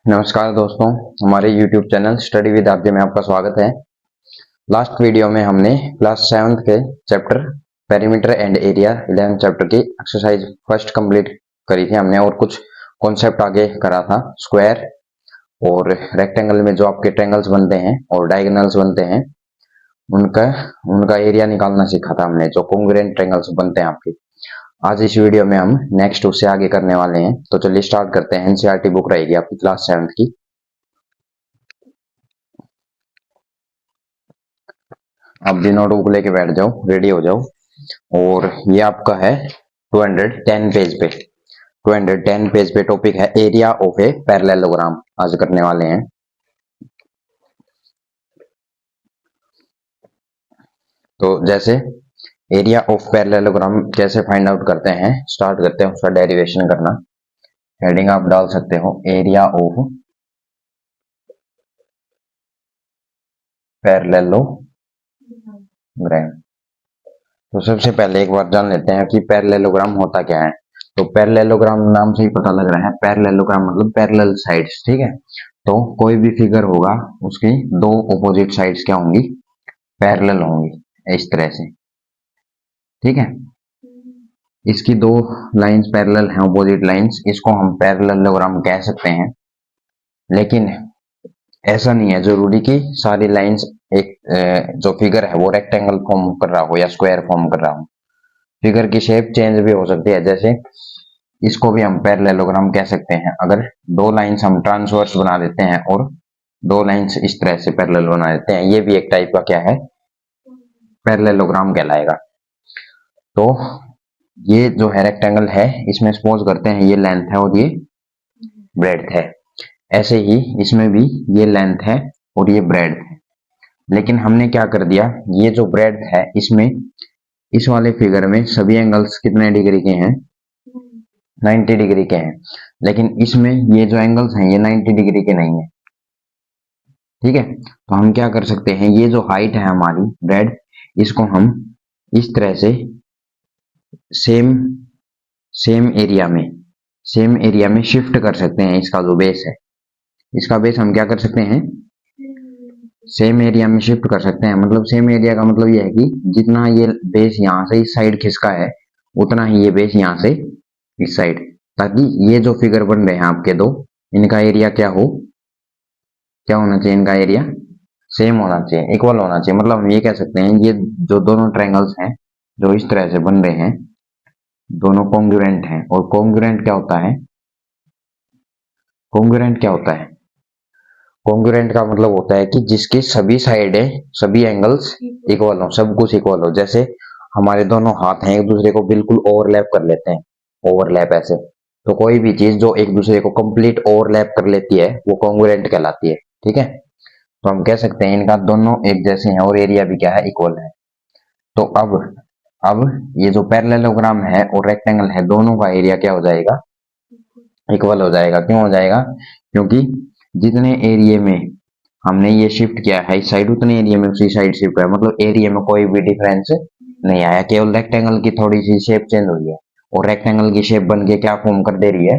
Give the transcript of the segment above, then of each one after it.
नमस्कार दोस्तों, हमारे YouTube channel study with RJ में आपका स्वागत है। लास्ट वीडियो में हमने क्लास 7th के chapter perimeter and area 11th chapter की एक्सरसाइज फर्स्ट कंप्लीट करी थी हमने और कुछ कॉन्सेप्ट आगे करा था। स्क्वायर और रेक्टेंगल में जो आपके ट्रायंगल्स बनते हैं और डायगोनल्स बनते हैं उनका उनका एरिया निकालना सीखा था हमने, जो कॉन्ग्रुएंट ट्रायंगल्स बनते हैं आपके। आज इस वीडियो में हम नेक्स्ट उससे आगे करने वाले हैं, तो चलिए स्टार्ट करते हैं। एनसीईआरटी बुक रहेगी आपकी क्लास 7th की। आप भी नोटबुक लेके बैठ जाओ, रेडी हो जाओ। और ये आपका है 210 पेज पे 210 पेज पे टॉपिक है एरिया ऑफ ए पैरेललोग्राम। आज करने वाले हैं। तो जैसे एरिया ऑफ पैरेललोग्राम कैसे फाइंड आउट करते हैं, स्टार्ट करते हैं उसका डेरिवेशन करना। हेडिंग आप डाल सकते हो एरिया ऑफ पैरेललोग्राम। तो सबसे पहले एक बार जान लेते हैं कि पैरेललोग्राम होता क्या है। तो पैरेललोग्राम नाम से ही पता लग रहा है, पैरेललोग्राम मतलब पैरेलल साइड्स, ठीक है। तो कोई भी फिगर होगा उसकी दो ऑपोजिट साइड्स क्या होंगी, पैरेलल होंगी, इस तरह से, ठीक है। इसकी दो लाइंस पैरेलल हैं, ऑपोजिट लाइंस, इसको हम पैरेललोग्राम कह सकते हैं। लेकिन ऐसा नहीं है जरूरी कि सारी लाइंस एक जो फिगर है वो रेक्टेंगल फॉर्म कर रहा हो या स्क्वायर फॉर्म कर रहा हो। फिगर की शेप चेंज भी हो सकती है। जैसे इसको भी हम पैरेललोग्राम कह सकते हैं अगर दो लाइंस हम ट्रांसवर्स बना देते हैं और दो लाइंस इस तरह से पैरेलल बना देते हैं, ये भी एक टाइप का क्या है, पैरेललोग्राम कहलाएगा। तो ये जो है रेक्टेंगल है, इसमें सपोज करते हैं ये लेंथ है और ये ब्रेड्थ है। ऐसे ही इसमें भी ये लेंथ है और ये ब्रेड्थ है। लेकिन हमने क्या कर दिया, ये जो ब्रेड्थ है इसमें इस वाले फिगर में सभी एंगल्स कितने डिग्री के हैं, 90 डिग्री के हैं। लेकिन इसमें ये जो एंगल्स हैं ये 90 डिग्री के नहीं है, ठीक है। तो हम क्या कर सकते हैं, ये जो हाइट है हमारी ब्रेड्थ, इसको हम इस तरह से सेम सेम एरिया में शिफ्ट कर सकते हैं। इसका जो बेस है, इसका बेस हम क्या कर सकते हैं, सेम एरिया में शिफ्ट कर सकते हैं। मतलब सेम एरिया का मतलब ये है कि जितना ये बेस यहाँ से इस साइड खिसका है उतना ही ये बेस यहाँ से इस साइड, ताकि ये जो फिगर बन रहे हैं आपके दो, इनका एरिया क्या होना चाहिए, इनका एरिया सेम होना चाहिए, इक्वल होना चाहिए। मतलब हम ये कह सकते हैं ये जो दोनों ट्रायंगल्स हैं जो इस तरह से बन रहे हैं, दोनों कॉन्ग्रुएंट हैं। और कॉन्ग्रुएंट क्या होता है, कॉन्ग्रुएंट का मतलब होता है कि जिसकी सभी साइडें, सभी एंगल्स इक्वल हो, सब कुछ इक्वल हो। जैसे हमारे दोनों हाथ हैं एक दूसरे को बिल्कुल ओवरलैप कर लेते हैं, ओवरलैप ऐसे। तो कोई भी चीज जो एक दूसरे को कंप्लीट ओवरलैप कर लेती है वो कॉन्ग्रुएंट कहलाती है, ठीक है। तो हम कह सकते हैं इनका दोनों एक जैसे हैं और एरिया भी क्या है, इक्वल है। तो अब ये जो पैरेललोग्राम है और रेक्टेंगल है, दोनों का एरिया क्या हो जाएगा, इक्वल हो जाएगा। क्यों हो जाएगा, क्योंकि जितने एरिया में हमने ये शिफ्ट किया है इस साइड, उतने एरिया में उसी साइड शिफ्ट हुआ है। मतलब एरिया में कोई भी डिफरेंस नहीं आया, केवल रेक्टेंगल की थोड़ी सी शेप चेंज हुई है और रेक्टेंगल की शेप बन के क्या फॉर्म कर दे रही है,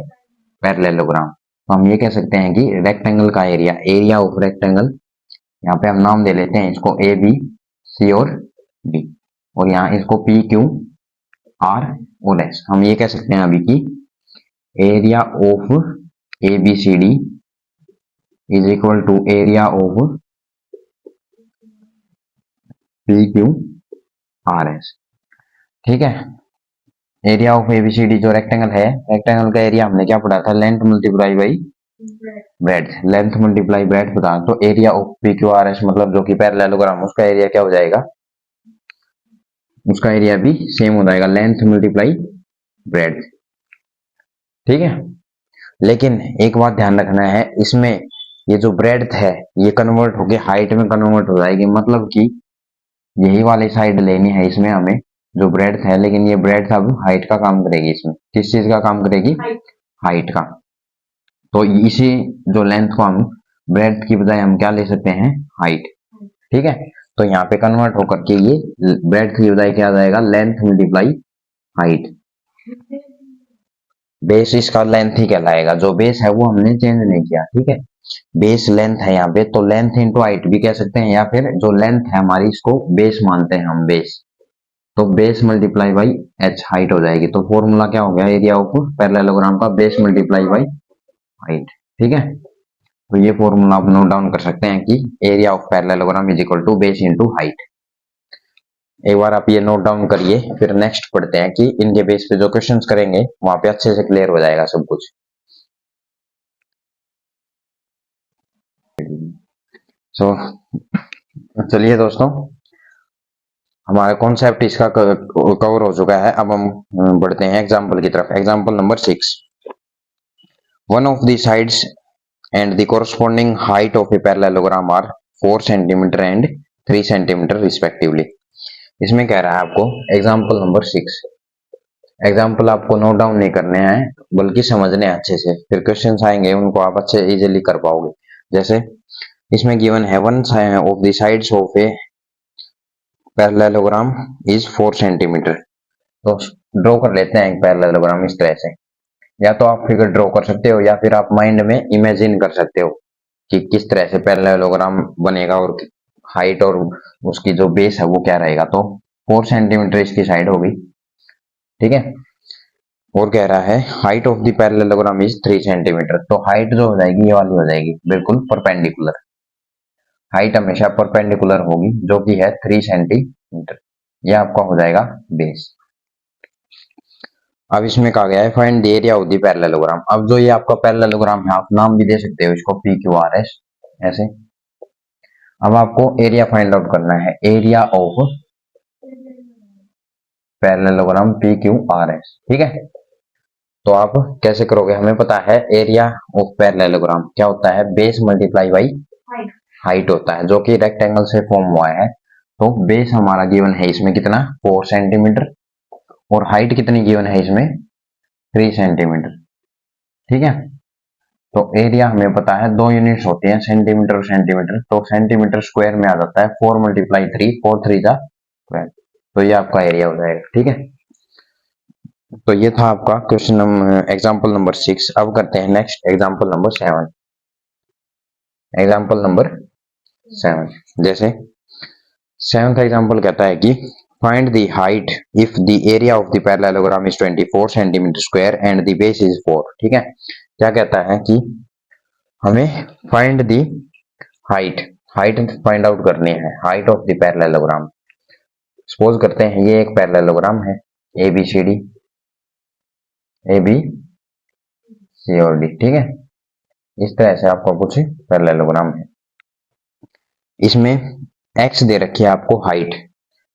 पैरेललोग्राम। तो हम ये कह सकते हैं कि रेक्टेंगल का एरिया ऑफ रेक्टेंगल, यहाँ पे हम नाम दे लेते हैं इसको ए बी सी और डी, और यहाँ इसको पी क्यू आर और एस। हम ये कह सकते हैं अभी कि area of A B C D is equal to area of P Q R S, ठीक है। एरिया ऑफ एबीसीडी जो रेक्टेंगल है, रेक्टेंगल का एरिया हमने क्या पढ़ा था, length multiply by breadth, length multiply breadth बता। तो area of P Q R S मतलब जो कि पैरेललोग्राम, उसका एरिया क्या हो जाएगा, उसका एरिया भी सेम हो जाएगा, लेंथ मल्टीप्लाई ब्रेड्थ, ठीक है। लेकिन एक बात ध्यान रखना है, इसमें ये जो ब्रेड्थ है ये कन्वर्ट होके हाइट में कन्वर्ट हो जाएगी। मतलब कि यही वाली साइड लेनी है इसमें हमें जो ब्रेड्थ है, लेकिन ये ब्रेड्थ अब हाइट का काम करेगी। इसमें किस चीज का काम करेगी, हाइट का। तो इसी जो लेंथ को हम ब्रेड्थ की बजाय हम क्या ले सकते हैं, हाइट, ठीक है। तो यहाँ पे कन्वर्ट होकर के ये ब्रेड्थ की बजाय क्या आ जाएगा, लेंथ मल्टीप्लाई हाइट। बेस इसका लेंथ ही कहलाएगा, जो बेस है वो हमने चेंज नहीं किया, ठीक है। बेस लेंथ है यहाँ पे, तो लेंथ इंटू हाइट भी कह सकते हैं, या फिर जो लेंथ है हमारी इसको बेस मानते हैं हम, बेस। तो base multiply by H height हो जाएगी। तो फॉर्मूला क्या हो गया एरिया ऑफ पैरेललोग्राम का, बेस मल्टीप्लाई बाई हाइट, ठीक है। तो ये फॉर्मूला आप नोट डाउन कर सकते हैं कि area of parallelogram is equal to base into height. एक बार आप ये नोट डाउन करिए, फिर नेक्स्ट पढ़ते हैं कि इनके बेस पे जो क्वेश्चंस करेंगे वहां पे अच्छे से क्लियर हो जाएगा सब कुछ। चलिए दोस्तों, हमारा कॉन्सेप्ट इसका कवर हो चुका है। अब हम बढ़ते हैं एग्जाम्पल की तरफ। Example number 6, one of the sides and the corresponding height of a parallelogram are 4 centimetre and 3 centimetre respectively. इसमें कह रहा है आपको एग्जाम्पल नंबर 6, एग्जाम्पल आपको नोट डाउन नहीं करने हैं बल्कि समझने हैं अच्छे से, फिर क्वेश्चंस आएंगे उनको आप अच्छे इजीली कर पाओगे। जैसे इसमें गिवन है one of the sides of a parallelogram is 4 centimetre. तो ड्रॉ कर लेते हैं एक पैरेललोग्राम इस तरह से, या तो आप फिगर ड्रॉ कर सकते हो या फिर आप माइंड में इमेजिन कर सकते हो कि किस तरह से पैरेललोग्राम बनेगा और हाइट और उसकी जो बेस है वो क्या रहेगा। तो 4 सेंटीमीटर इसकी साइड होगी, ठीक है। और कह रहा है height of the parallelogram is 3 centimetre. तो हाइट जो हो जाएगी ये वाली हो जाएगी, बिल्कुल परपेंडिकुलर। हाइट हमेशा परपेंडिकुलर होगी जो कि है 3 सेंटीमीटर। यह आपका हो जाएगा बेस। अब इसमें कहा गया है find the area of the parallelogram. अब जो ये आपका पैरेललोग्राम है आप नाम भी दे सकते हो इसको पी क्यू आर एस ऐसे। अब आपको एरिया फाइंड आउट करना है, area of parallelogram P Q R S, ठीक है। तो आप कैसे करोगे, हमें पता है एरिया ऑफ पैरेललोग्राम क्या होता है, बेस मल्टीप्लाई बाई हाइट होता है, जो कि रेक्टेंगल से फॉर्म हुआ है। तो बेस हमारा गिवन है इसमें कितना 4 सेंटीमीटर, और हाइट कितनी गिवन है इसमें 3 सेंटीमीटर, ठीक है। तो एरिया हमें पता है 2 यूनिट्स होती हैं, सेंटीमीटर और सेंटीमीटर। तो सेंटीमीटर स्क्वायर में आ जाता है 4 मल्टीप्लाई 3, 4 3 जा 12। तो ये आपका एरिया हो जाएगा, ठीक है। तो ये था आपका क्वेश्चन नंबर एग्जांपल नंबर 6। अब करते हैं next example number 7। Example number 7, जैसे 7th एग्जांपल कहता है कि find the height if the area of the parallelogram is 24 centimetre square and the base is 4, ठीक है। क्या कहता है कि हमें find the height, height find out करनी है, height of the parallelogram. Suppose करते हैं ये एक पैरेललोग्राम है A B C D, A B C और डी, ठीक है। इस तरह से आपका कुछ पैरेललोग्राम है। इसमें एक्स दे रखी है आपको हाइट,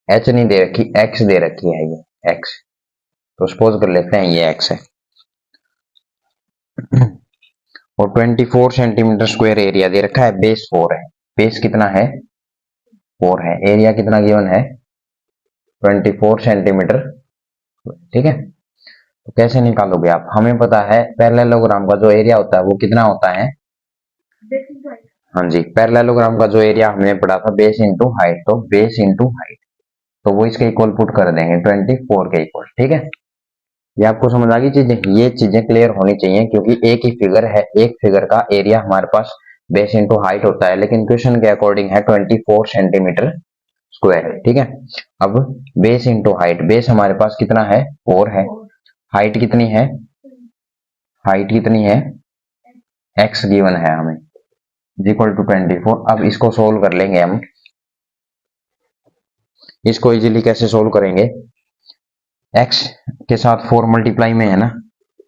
एच नहीं दे रखी, एक्स दे रखी है ये एक्स। तो सपोज कर लेते हैं ये एक्स है और 24 सेंटीमीटर स्क्वायर एरिया दे रखा है, बेस 4 है। बेस कितना है 4 है, एरिया कितना गिवन है 24 सेंटीमीटर, ठीक है। तो कैसे निकालोगे आप, हमें पता है पैरेललोग्राम का जो एरिया होता है वो कितना होता है, हाँ जी, पैरेललोग्राम का जो एरिया हमने पढ़ा था बेस इंटू हाइट। तो बेस इंटू हाइट, तो वो इसके इक्वल पुट कर देंगे 24 के इक्वल, ठीक है। ये आपको समझ आ गई चीजें, ये चीजें क्लियर होनी चाहिए क्योंकि एक ही फिगर है, एक फिगर का एरिया हमारे पास बेस इंटू हाइट होता है, लेकिन क्वेश्चन के अकॉर्डिंग है 24 सेंटीमीटर स्क्वायर, ठीक है। अब बेस इंटू हाइट, बेस हमारे पास कितना है 4 है, हाइट कितनी है, हाइट कितनी है x गिवन है हमें इक्वल टू 24। अब इसको सोल्व कर लेंगे हम, इसको इजीली कैसे सोल्व करेंगे, x के साथ 4 मल्टीप्लाई में है ना,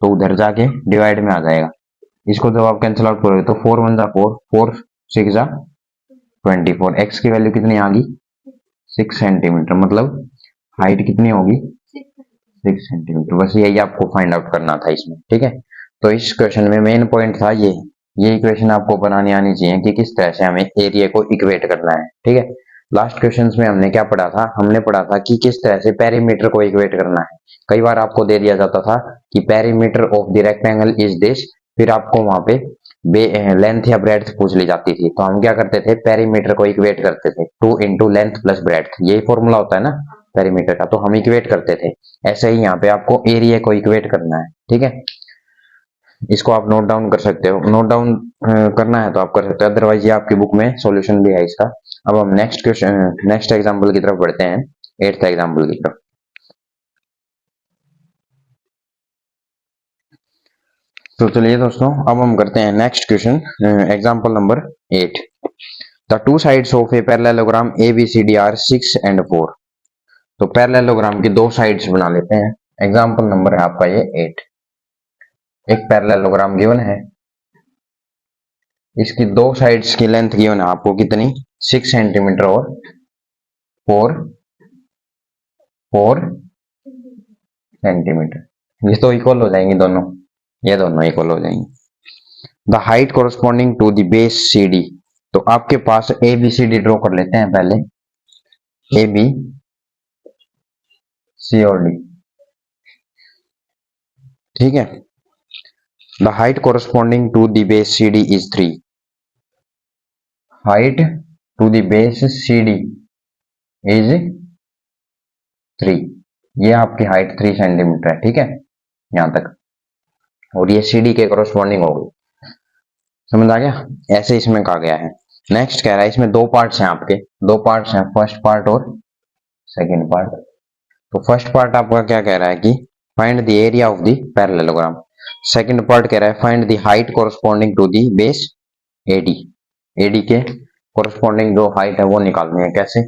तो उधर जाके डिवाइड में आ जाएगा। इसको जब आप कैंसिल आउट करोगे तो 4 1 जा 4, 4 6 जा 24, x की वैल्यू कितनी आ गई 6 सेंटीमीटर, मतलब हाइट कितनी होगी 6 सेंटीमीटर। बस यही आपको फाइंड आउट करना था इसमें, ठीक है। तो इस क्वेश्चन में मेन पॉइंट था ये इक्वेशन आपको बनानी आनी चाहिए कि किस तरह से हमें एरिया को इक्वेट करना है, ठीक है। लास्ट क्वेश्चंस में हमने क्या पढ़ा था, हमने पढ़ा था कि किस तरह से पेरीमीटर को इक्वेट करना है। कई बार आपको दे दिया जाता था कि perimeter of the rectangle is this, फिर आपको वहां पे लेंथ या ब्रेड्थ पूछ ली जाती थी, तो हम क्या करते थे पेरीमीटर को इक्वेट करते थे 2 इंटू लेंथ प्लस ब्रेड्थ, यही फॉर्मूला होता है ना पेरीमीटर का, तो हम इक्वेट करते थे। ऐसे ही यहाँ पे आपको एरिया को इक्वेट करना है, ठीक है। इसको आप नोट डाउन कर सकते हो, नोट डाउन करना है तो आप कर सकते हो, अदरवाइज ये आपकी बुक में सॉल्यूशन भी है इसका। अब हम नेक्स्ट क्वेश्चन, नेक्स्ट एग्जांपल की तरफ बढ़ते हैं, 8th एग्जांपल की तरफ। तो चलिए दोस्तों, अब हम करते हैं next question, example number 8। The two sides of a parallelogram ABCD are 6 and 4। तो पैरेललोग्राम की दो साइड्स बना लेते हैं। एग्जांपल नंबर है आपका ये 8। एक पैरेललोग्राम गिवन है, इसकी दो साइड्स की लेंथ गिवन है आपको कितनी, 6 सेंटीमीटर और 4 सेंटीमीटर। ये तो इक्वल हो जाएंगी दोनों, ये दोनों इक्वल हो जाएंगी। The height corresponding to the base CD। तो आपके पास ABCD ड्रॉ कर लेते हैं पहले, AB C और D, ठीक है। The height corresponding to the base CD is 3। Height to the base CD is 3। ये आपकी हाइट 3 सेंटीमीटर है, ठीक है, यहां तक, और ये CD के कोरस्पॉन्डिंग हो गई। समझ आ गया, ऐसे इसमें कहा गया है। नेक्स्ट कह रहा है इसमें दो पार्ट्स हैं आपके, दो पार्ट्स हैं, फर्स्ट पार्ट और सेकंड पार्ट। तो फर्स्ट पार्ट आपका क्या कह रहा है कि find the area of the parallelogram. Second part कह रहा है find the height corresponding to the base AD। AD के कोरस्पॉन्डिंग जो हाइट है वो निकालनी है। कैसे,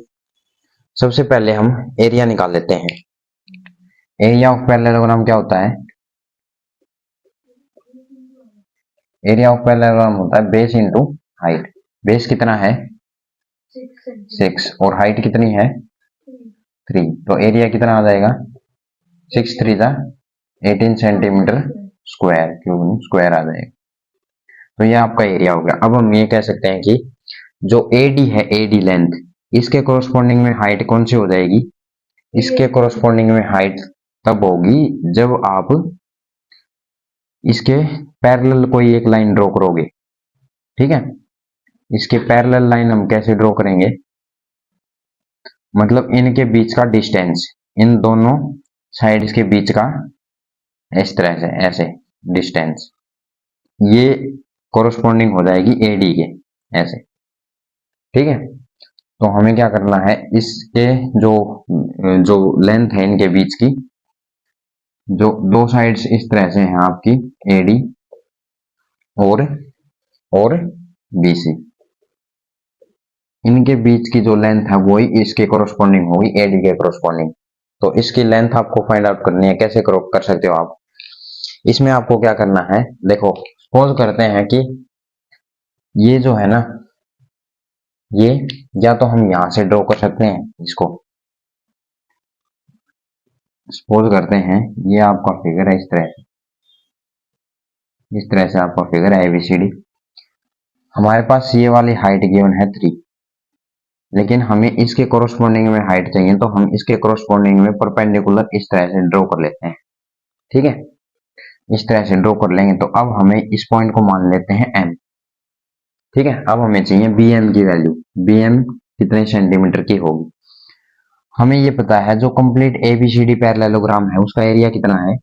सबसे पहले हम एरिया निकाल लेते हैं। एरिया ऑफ पैरेललोग्राम क्या होता है, एरिया ऑफ पैरेललोग्राम होता है बेस इंटू हाइट। बेस कितना है 6 और हाइट कितनी है 3, तो एरिया कितना आ जाएगा 6 3 जा 18 सेंटीमीटर स्क्वायर, क्यूब नहीं स्क्वायर आ जाएगा। तो ये आपका एरिया हो गया। अब हम ये कह सकते हैं कि जो AD है, AD लेंथ, इसके कोरस्पॉन्डिंग में हाइट कौन सी हो जाएगी, इसके कोरस्पॉन्डिंग में हाइट तब होगी जब आप इसके पैरेलल कोई एक लाइन ड्रॉ करोगे, ठीक है। इसके पैरेलल लाइन हम कैसे ड्रॉ करेंगे, मतलब इनके बीच का डिस्टेंस, इन दोनों साइड्स के बीच का इस तरह से ऐसे डिस्टेंस, ये कोरस्पॉन्डिंग हो जाएगी AD के, ऐसे, ठीक है। तो हमें क्या करना है, इसके जो जो लेंथ है इनके बीच की, जो दो साइड्स इस तरह से हैं आपकी AD और BC, इनके बीच की जो लेंथ है वही इसके कोरस्पॉन्डिंग होगी AD के कोरस्पॉन्डिंग। तो इसकी लेंथ आपको फाइंड आउट करनी है। कैसे कर सकते हो आप, इसमें आपको क्या करना है, देखो सपोज करते हैं कि ये जो है ना, ये या तो हम यहां से ड्रॉ कर सकते हैं इसको, सपोज करते हैं ये आपका फिगर है, इस तरह से आपका फिगर है ABCD। हमारे पास ये वाली हाइट गिवन है 3, लेकिन हमें इसके कोरस्पॉन्डिंग में हाइट चाहिए, तो हम इसके कोरस्पॉन्डिंग में परपेंडिकुलर इस तरह से ड्रॉ कर लेते हैं, ठीक है। इस तरह से ड्रॉ कर लेंगे, तो अब हमें इस पॉइंट को मान लेते हैं M, ठीक है। अब हमें चाहिए BM की वैल्यू, BM कितने सेंटीमीटर की होगी। हमें ये पता है जो कंप्लीट ABCD पैरेललोग्राम है उसका एरिया कितना है,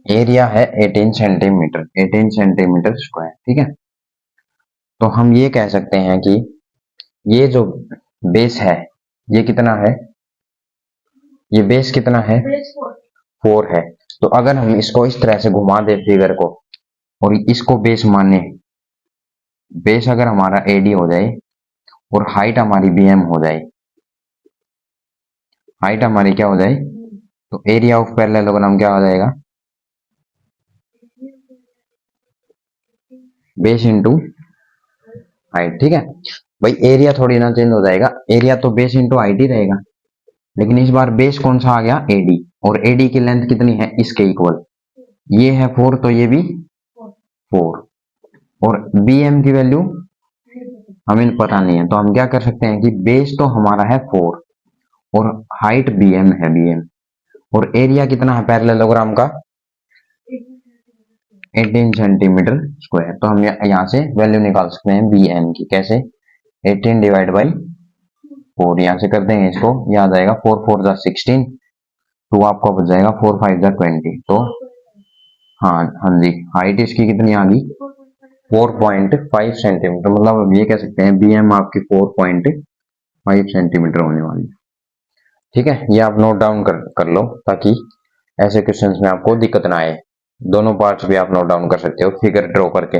एरिया है 18 सेंटीमीटर, 18 सेंटीमीटर स्क्वायर, ठीक है। तो हम ये कह सकते हैं कि ये जो बेस है ये कितना है, ये बेस कितना है 4 है। तो अगर हम इसको इस तरह से घुमा दे फिगर को और इसको बेस माने, बेस अगर हमारा AD हो जाए और हाइट हमारी BM हो जाए, हाइट हमारी क्या हो जाए, तो एरिया ऑफ पैरेललोग्राम क्या हो जाएगा, बेस इंटू हाइट, ठीक है। भाई एरिया थोड़ी ना चेंज हो जाएगा, एरिया तो बेस इंटू हाइट ही रहेगा, लेकिन इस बार बेस कौन सा आ गया AD, और AD की लेंथ कितनी है इसके इक्वल, ये है 4 तो ये भी 4, और BM की वैल्यू हमें पता नहीं है, तो हम क्या कर सकते हैं कि बेस तो हमारा है 4 और हाइट BM है, BM, और एरिया कितना है पैरेललोग्राम का 18 सेंटीमीटर स्क्वायर। तो हम यहाँ से वैल्यू निकाल सकते हैं BM की, कैसे, 18 डिवाइड बाई 4, यहाँ से कर देंगे इसको, यह आ जाएगा 4 4 जा 16, तो आपका बच जाएगा 4 5 जा 20। तो हाँ हाँ जी, हाइट इसकी कितनी आ गई 4.5 सेंटीमीटर, मतलब हम ये कह सकते हैं BM आपकी 4.5 सेंटीमीटर होने वाली है। ठीक है, ये आप नोट डाउन कर लो ताकि ऐसे क्वेश्चंस में आपको दिक्कत ना आए। दोनों पार्ट्स भी आप नोट डाउन कर सकते हो फिगर ड्रॉ करके।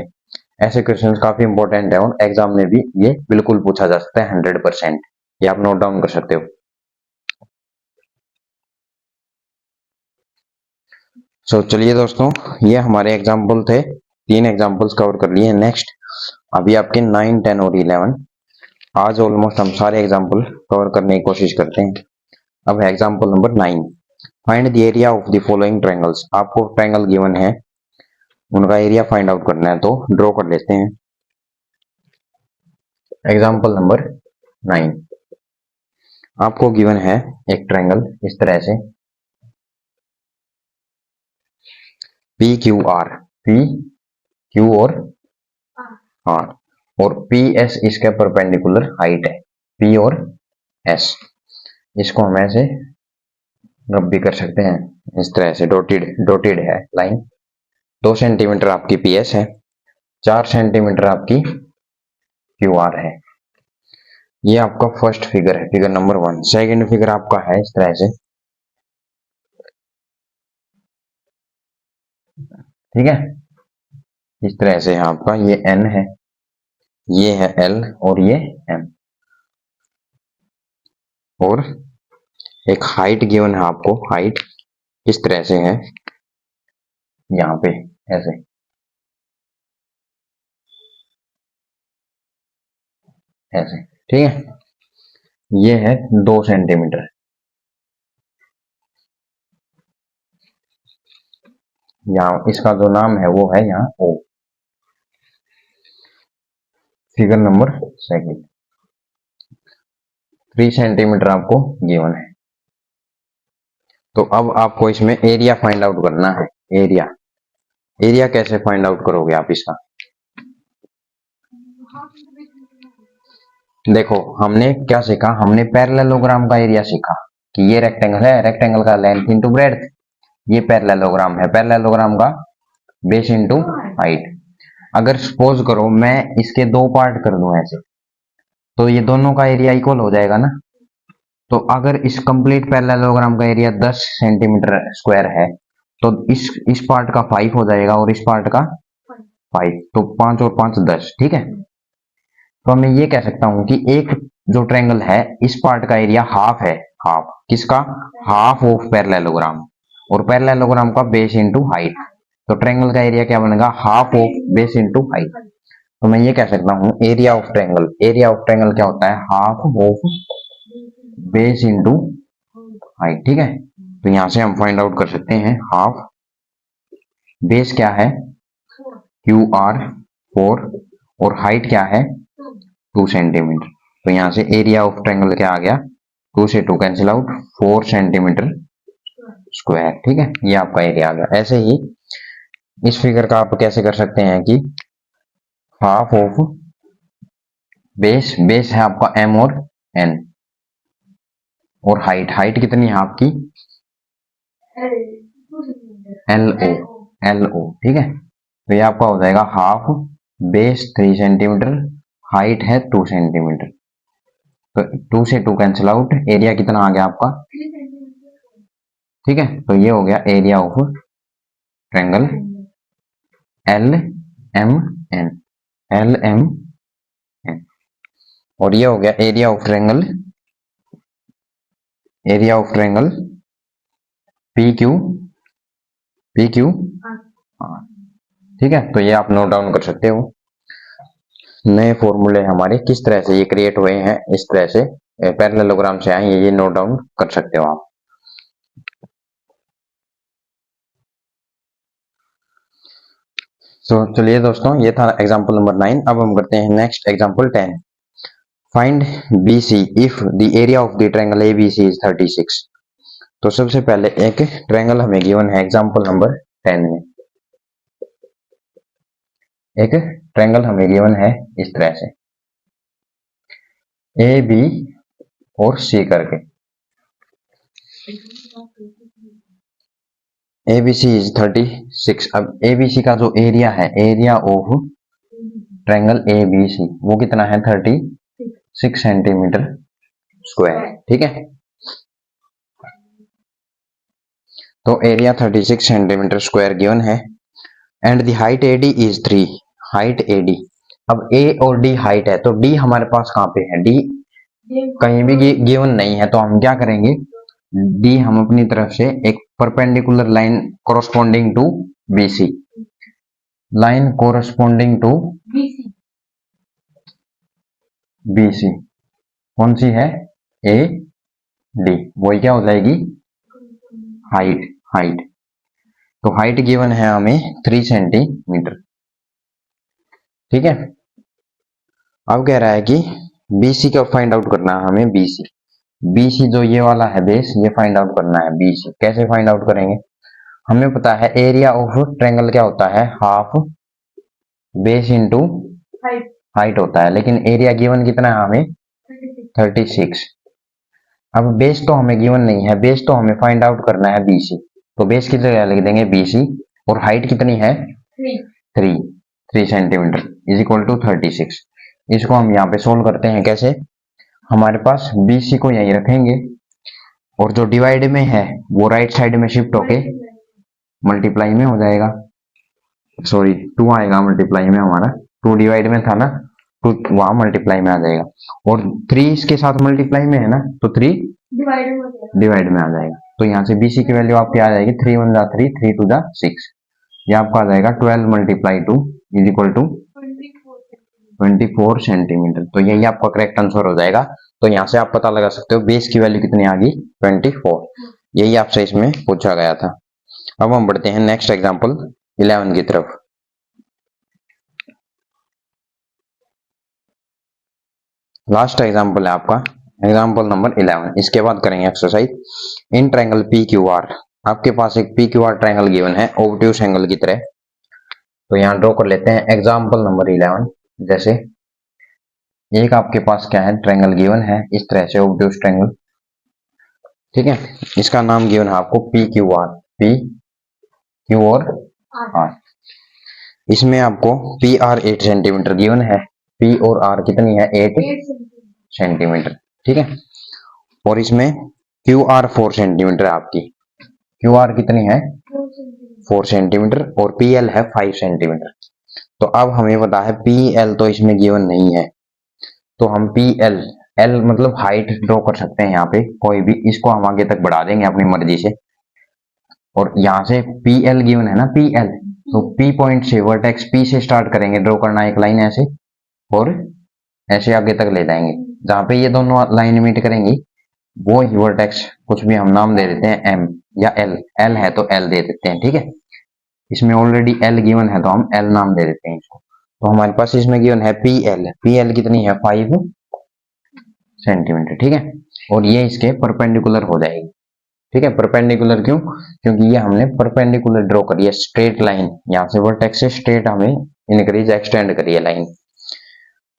ऐसे क्वेश्चंस काफी इंपॉर्टेंट है और एग्जाम में भी ये बिल्कुल पूछा जा सकता है 100%। ये आप नोट डाउन कर सकते हो। चलिए दोस्तों, ये हमारे एग्जाम्पल थे, 3 एग्जाम्पल्स कवर कर लिए। नेक्स्ट अभी आपके 9 10 और 11, आज ऑलमोस्ट हम सारे एग्जाम्पल कवर करने की कोशिश करते हैं। अब है example number 9, find the area of the following triangles. आपको ट्रायंगल गिवन है, उनका एरिया फाइंड आउट करना है, तो ड्रॉ कर लेते हैं। एग्जाम्पल नंबर 9, आपको गिवन है एक ट्रायंगल इस तरह से P Q are, P Q और आर, और पी एस इसके परपेंडिकुलर हाइट है, पी और एस। इसको हम ऐसे रब भी कर सकते हैं इस तरह से, डॉटेड है लाइन। 2 सेंटीमीटर आपकी पी एस है, 4 सेंटीमीटर आपकी क्यू आर है। ये आपका फर्स्ट फिगर है, फिगर नंबर 1। सेकेंड फिगर आपका है इस तरह से, ठीक है, इस तरह से है आपका, ये एन है, ये है एल और ये एम, और एक हाइट गिवन है आपको, हाइट इस तरह से है यहाँ पे ऐसे, ऐसे, ठीक है। ये है 2 सेंटीमीटर, यहाँ इसका जो नाम है वो है यहाँ ओ। फिगर नंबर सेकंड, 3 सेंटीमीटर आपको गिवन है। तो अब आपको इसमें एरिया फाइंड आउट करना है। एरिया, एरिया कैसे फाइंड आउट करोगे आप इसका? देखो हमने क्या सीखा, हमने पैरेललोग्राम का एरिया सीखा कि ये रेक्टेंगल है, रेक्टेंगल का लेंथ इंटू ब्रेड्थ, ये पैरेललोग्राम है, पैरेललोग्राम का बेस इंटू हाइट। अगर सपोज करो मैं इसके 2 पार्ट कर दूं ऐसे, तो ये दोनों का एरिया इक्वल हो जाएगा ना। तो अगर इस कंप्लीट पैरेललोग्राम का एरिया 10 सेंटीमीटर स्क्वायर है, तो इस पार्ट का 5 हो जाएगा और इस पार्ट का 5, तो 5 और 5 10, ठीक है। तो मैं ये कह सकता हूं कि एक जो ट्रायंगल है इस पार्ट का एरिया हाफ है, हाफ किसका, हाफ ऑफ पैरेललोग्राम, और पैरेललोग्राम का बेस इंटू हाइट। तो ट्रायंगल का एरिया क्या बनेगा, half of base into height. तो मैं ये कह सकता हूं area of triangle, area of triangle क्या होता है, half of base into height, ठीक है। तो यहां से हम फाइंड आउट कर सकते हैं हाफ, बेस क्या है क्यू आर 4, और हाइट क्या है 2 सेंटीमीटर। तो यहां से एरिया ऑफ ट्रायंगल क्या आ गया, 2 से 2 कैंसिल आउट, 4 सेंटीमीटर स्क्वायर, ठीक है। ये आपका एरिया आ गया। ऐसे ही इस फिगर का आप कैसे कर सकते हैं कि हाफ ऑफ बेस, बेस है आपका एम और एन, और हाइट, हाइट कितनी है आपकी एल ओ, एल ओ, ठीक है। तो ये आपका हो जाएगा हाफ, बेस 3 सेंटीमीटर, हाइट है 2 सेंटीमीटर। तो 2 से 2 कैंसिल आउट, एरिया कितना आ गया आपका, ठीक है। तो ये हो गया area of triangle L M N, L M N, और ये हो गया area of triangle, area of triangle P Q, P Q R, ठीक है। तो ये आप नोट डाउन कर सकते हो। नए फॉर्मूले हमारे किस तरह से ये क्रिएट हुए हैं, इस तरह से पैरेललोग्राम से आए, ये नोट डाउन कर सकते हो आप। चलिए दोस्तों, ये था एग्जांपल नंबर 9। अब हम करते हैं next example 10, find BC if the area of the triangle ABC is 36। तो सबसे पहले एक ट्रायंगल हमें गिवन है एग्जांपल नंबर 10 में, एक ट्रायंगल हमें गिवन है इस तरह से A B और C करके, ABC इज 36। अब ABC का जो एरिया है, एरिया ऑफ ट्रायंगल ABC, वो कितना है 36 सेंटीमीटर स्क्वायर। ठीक है, तो एरिया 36 सेंटीमीटर स्क्वायर गिवन है and the height AD is 3। Height AD, अब A और D हाइट है, तो D हमारे पास कहाँ पे है, D कहीं भी गिवन नहीं है, तो हम क्या करेंगे, D हम अपनी तरफ से एक perpendicular line corresponding to BC, line corresponding to BC कौन सी है, AD, वही क्या हो जाएगी, हाइट। हाइट, तो हाइट गिवन है हमें 3 सेंटीमीटर। ठीक है, अब कह रहा है कि BC का फाइंड आउट करना है हमें, BC जो ये वाला है बेस, ये फाइंड आउट करना है BC। कैसे फाइंड आउट करेंगे, हमें पता है एरिया ऑफ ट्रायंगल क्या होता है, हाफ बेस इंटू हाइट होता है, लेकिन एरिया गिवन कितना है हमें 36। अब बेस तो हमें गिवन नहीं है, बेस तो हमें फाइंड आउट करना है BC, तो बेस की जगह लिख देंगे BC और हाइट कितनी है 3 सेंटीमीटर इज इक्वल टू 36। इसको हम यहाँ पे सोल्व करते हैं कैसे, हमारे पास BC को यहीं रखेंगे और जो डिवाइड में है वो राइट साइड में शिफ्ट होके मल्टीप्लाई में हो जाएगा, सॉरी 2 आएगा मल्टीप्लाई में, हमारा 2 डिवाइड में था ना, 2 वहां मल्टीप्लाई में आ जाएगा और 3 इसके साथ मल्टीप्लाई में है ना, तो 3 डिवाइड में आ जाएगा। तो यहाँ से BC की वैल्यू आपकी आ जाएगी 3 1 जा 3, 3 2 जा 6, ये आपका आ जाएगा 12 multiply 2 is equal to 24 centimetre. तो यही आपका करेक्ट आंसर हो जाएगा। तो यहाँ से आप पता लगा सकते हो बेस की वैल्यू कितनी आ गई 24, यही आपसे इसमें पूछा गया था। अब हम बढ़ते हैं नेक्स्ट एग्जांपल 11 की तरफ। लास्ट एग्जांपल है आपका एग्जांपल नंबर 11। इसके बाद करेंगे एक्सरसाइज इन ट्रायंगल PQR। आपके पास एक PQR ट्रायंगल गिवन है ओब्ट्यूस एंगल की तरह, तो यहाँ ड्रॉ कर लेते हैं एग्जांपल नंबर 11। जैसे एक आपके पास क्या है, ट्रायंगल गिवन है इस तरह से ओब्ट्यूस ट्रायंगल। ठीक है, इसका नाम गिवन है आपको PQR, PQ और R। इसमें आपको PR 8 सेंटीमीटर गिवन है, P और R कितनी है 8 सेंटीमीटर। ठीक है, और इसमें QR 4 सेंटीमीटर आपकी, QR कितनी है 4 सेंटीमीटर और PL है 5 सेंटीमीटर। तो अब हमें पता है PL तो इसमें गिवन नहीं है, तो हम PL, L मतलब हाइट ड्रॉ कर सकते हैं यहाँ पे कोई भी, इसको हम आगे तक बढ़ा देंगे अपनी मर्जी से। और यहाँ से PL गिवन है ना, PL, तो P पॉइंट से वर्टेक्स P से स्टार्ट करेंगे ड्रॉ करना एक लाइन ऐसे और ऐसे आगे तक ले जाएंगे, जहां पे ये दोनों लाइन मीट करेंगी वो ही वर्टेक्स, कुछ भी हम नाम दे देते हैं M या L, L है तो L दे देते हैं। ठीक है, इसमें ऑलरेडी L गिवन है तो हम L नाम दे देते हैं इसको। तो हमारे पास इसमें गिवन है PL, PL कितनी है 5 सेंटीमीटर। ठीक है, और ये इसके परपेंडिकुलर हो जाएगी। ठीक है, परपेंडिकुलर क्यों, क्योंकि ये हमने परपेंडिकुलर ड्रॉ करी है, स्ट्रेट लाइन, यहाँ से वर्टेक्स से स्ट्रेट हमें इंक्रीज एक्सटेंड करी है लाइन।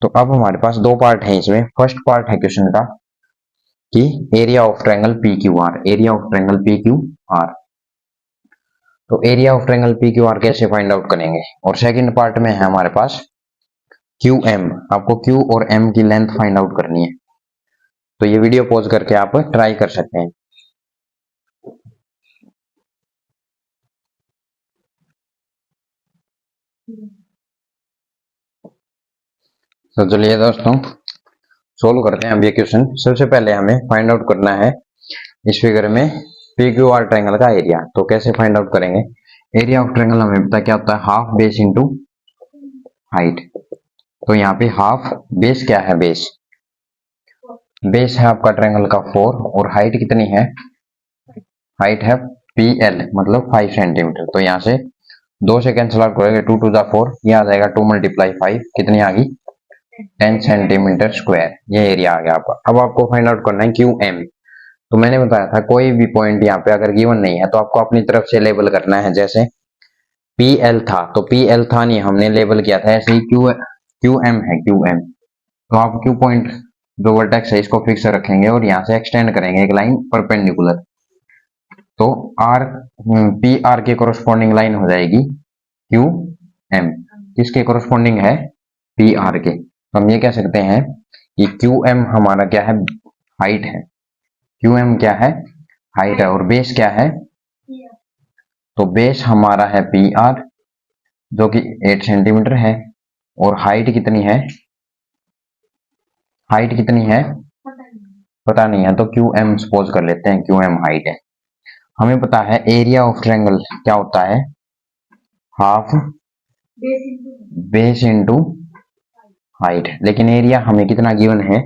तो अब हमारे पास दो पार्ट है इसमें। फर्स्ट पार्ट है क्वेश्चन का कि area of triangle PQR, area of triangle PQR, तो एरिया ऑफ ट्रायंगल PQR कैसे फाइंड आउट करेंगे। और सेकंड पार्ट में है हमारे पास QM, आपको Q और M की लेंथ फाइंड आउट करनी है। तो ये वीडियो पॉज करके आप ट्राई कर सकते हैं। तो चलिए दोस्तों सोल्व करते हैं अब ये क्वेश्चन। सबसे पहले हमें फाइंड आउट करना है इस फिगर में PQR ट्रायंगल का एरिया। तो कैसे फाइंड आउट करेंगे, एरिया ऑफ ट्रायंगल हमें पता क्या होता है, हाफ बेस इंटू हाइट। तो यहाँ पे हाफ बेस क्या है, बेस है आपका ट्रायंगल का 4 और हाइट कितनी है, हाइट है PL मतलब 5 सेंटीमीटर। तो यहाँ से 2 से कैंसिल आउट करेंगे, 2 2 जा 4, ये आ जाएगा 2 मल्टीप्लाई 5 कितनी आ गई 10 सेंटीमीटर स्क्वायर, ये एरिया आ गया आपका। अब आपको फाइंड आउट करना है QM। तो मैंने बताया था कोई भी पॉइंट यहाँ पे अगर गिवन नहीं है तो आपको अपनी तरफ से लेबल करना है। जैसे PL था तो PL था नहीं, हमने लेबल किया था, ऐसे ही QM है QM, तो आप Q पॉइंट जो वर्टेक्स है इसको फिक्स रखेंगे और यहाँ से एक्सटेंड करेंगे एक लाइन परपेंडिकुलर। तो आर पी आर के कोरोस्पोंडिंग लाइन हो जाएगी क्यू एम। किसके कोरोस्पोंडिंग है? पी आर के। तो हम ये कह सकते हैं कि क्यू एम हमारा क्या है? हाइट है। क्यू एम क्या है? हाइट है। और बेस क्या है? तो बेस हमारा है पी आर जो कि 8 सेंटीमीटर है। और हाइट कितनी है? हाइट कितनी है पता नहीं है, तो क्यू एम सपोज कर लेते हैं, क्यू एम हाइट है। हमें पता है एरिया ऑफ ट्रायंगल क्या होता है? Half base into height. लेकिन एरिया हमें कितना गिवन है?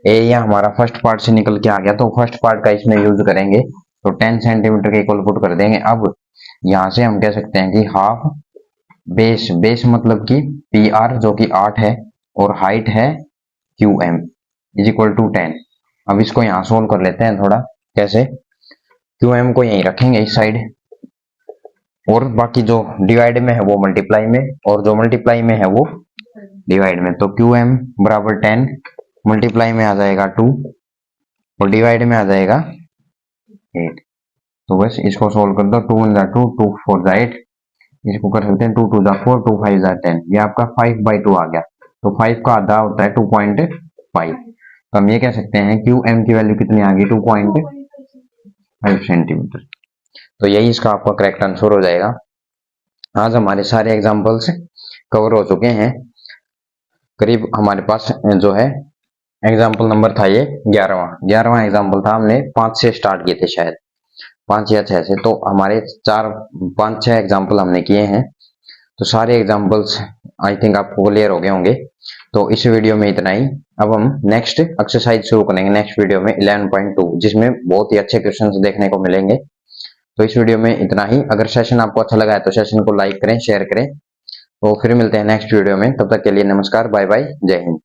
एरिया हमारा फर्स्ट पार्ट से निकल के आ गया, तो फर्स्ट पार्ट का इसमें यूज करेंगे, तो 10 सेंटीमीटर के इक्वल पुट कर देंगे। अब यहां से हम कह सकते हैं कि हाफ बेस, बेस मतलब कि पी आर जो कि 8 है और हाइट है Q M is equal to 10। अब इसको यहाँ सोल्व कर लेते हैं थोड़ा। कैसे? क्यू एम को यहीं रखेंगे इस साइड, और बाकी जो डिवाइड में है वो मल्टीप्लाई में, और जो मल्टीप्लाई में है वो डिवाइड में। तो क्यू एम बराबर 10, मल्टीप्लाई में आ जाएगा 2 और डिवाइड में आ जाएगा 8। तो बस इसको सोल्व कर दो। 2 1 2, 2 4 8, इसको कर सकते हैं 2 2 4, 2 5 10। ये आपका 5/2 आ गया। तो 5 का आधा होता है 2.5। तो हम ये कह सकते हैं क्यू एम की वैल्यू कितनी आ गई? 2.5 सेंटीमीटर। तो यही इसका आपका करेक्ट आंसर हो जाएगा। आज हमारे सारे एग्जाम्पल्स कवर हो चुके हैं। करीब हमारे पास जो है एग्जाम्पल नंबर था ये 11वां एग्जाम्पल था। हमने 5 से स्टार्ट किए थे, शायद 5 या 6 से। तो हमारे 5-6 एग्जाम्पल हमने किए हैं। तो सारे एग्जाम्पल्स आई थिंक आपको क्लियर हो गए होंगे। तो इस वीडियो में इतना ही। अब हम नेक्स्ट एक्सरसाइज शुरू करेंगे नेक्स्ट वीडियो में 11.2, जिसमें बहुत ही अच्छे क्वेश्चंस देखने को मिलेंगे। तो इस वीडियो में इतना ही। अगर सेशन आपको अच्छा लगा है तो सेशन को लाइक करें, शेयर करें। तो फिर मिलते हैं नेक्स्ट वीडियो में। तब तक के लिए नमस्कार, बाय बाय, जय हिंद।